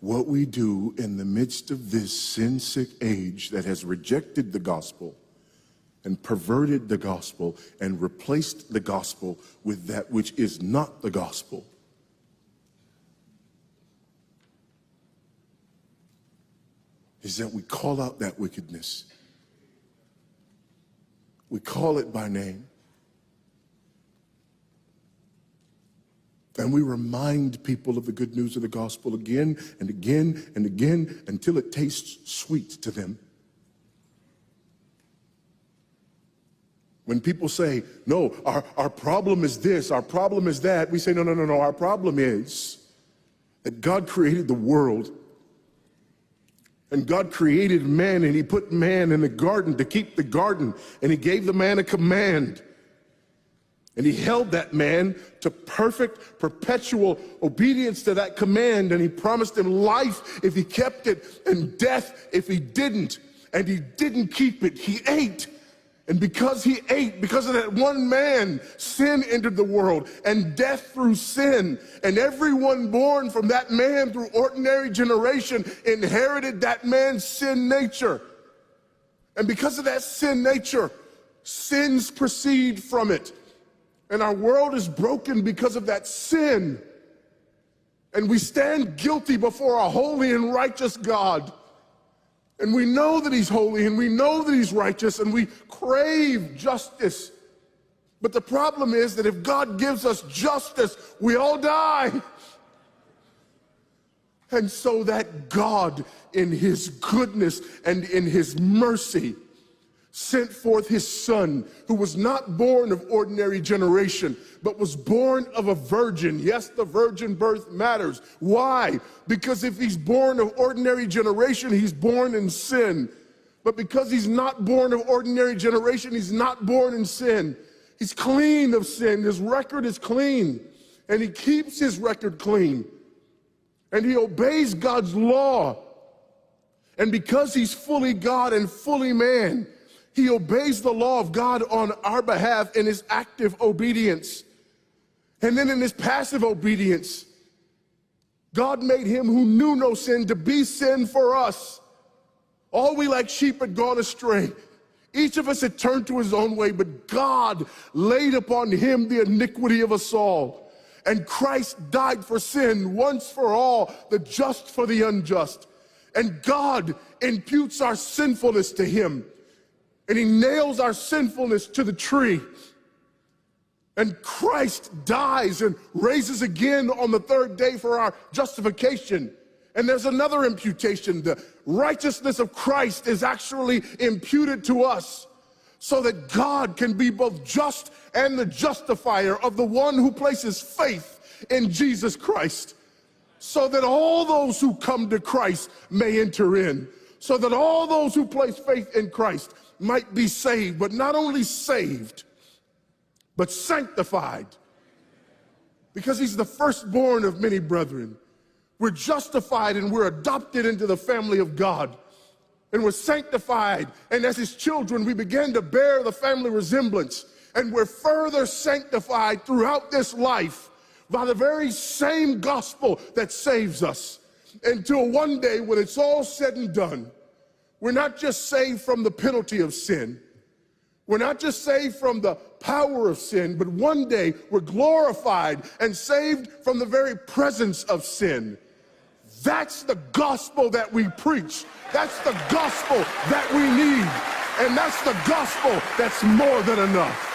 what we do in the midst of this sin-sick age that has rejected the gospel and perverted the gospel and replaced the gospel with that which is not the gospel. Is that we call out that wickedness. We call it by name. And we remind people of the good news of the gospel again and again and again until it tastes sweet to them. When people say, no, our problem is this, our problem is that, we say, no, our problem is that God created the world. And God created man, and he put man in the garden to keep the garden, and he gave the man a command. And he held that man to perfect, perpetual obedience to that command, and he promised him life if he kept it, and death if he didn't. And he didn't keep it, he ate. And because he ate, because of that one man, sin entered the world, and death through sin. And everyone born from that man through ordinary generation inherited that man's sin nature. And because of that sin nature, sins proceed from it. And our world is broken because of that sin. And we stand guilty before a holy and righteous God. And we know that he's holy, and we know that he's righteous, and we crave justice. But the problem is that if God gives us justice, we all die. And so that God, in his goodness and in his mercy, sent forth his son, who was not born of ordinary generation, but was born of a virgin. Yes, the virgin birth matters. Why? Because if he's born of ordinary generation, he's born in sin. But because he's not born of ordinary generation, he's not born in sin. He's clean of sin. His record is clean. And he keeps his record clean. And he obeys God's law. And because he's fully God and fully man, he obeys the law of God on our behalf in his active obedience. And then in his passive obedience, God made him who knew no sin to be sin for us. All we like sheep had gone astray. Each of us had turned to his own way, but God laid upon him the iniquity of us all. And Christ died for sin once for all, the just for the unjust. And God imputes our sinfulness to him. And he nails our sinfulness to the tree. And Christ dies and raises again on the third day for our justification. And there's another imputation. The righteousness of Christ is actually imputed to us so that God can be both just and the justifier of the one who places faith in Jesus Christ. So that all those who come to Christ may enter in. So that all those who place faith in Christ might be saved, but not only saved, but sanctified. Because he's the firstborn of many brethren. We're justified and we're adopted into the family of God. And we're sanctified. And as his children, we begin to bear the family resemblance. And we're further sanctified throughout this life by the very same gospel that saves us. Until one day when it's all said and done, we're not just saved from the penalty of sin. We're not just saved from the power of sin, but one day we're glorified and saved from the very presence of sin. That's the gospel that we preach. That's the gospel that we need. And that's the gospel that's more than enough.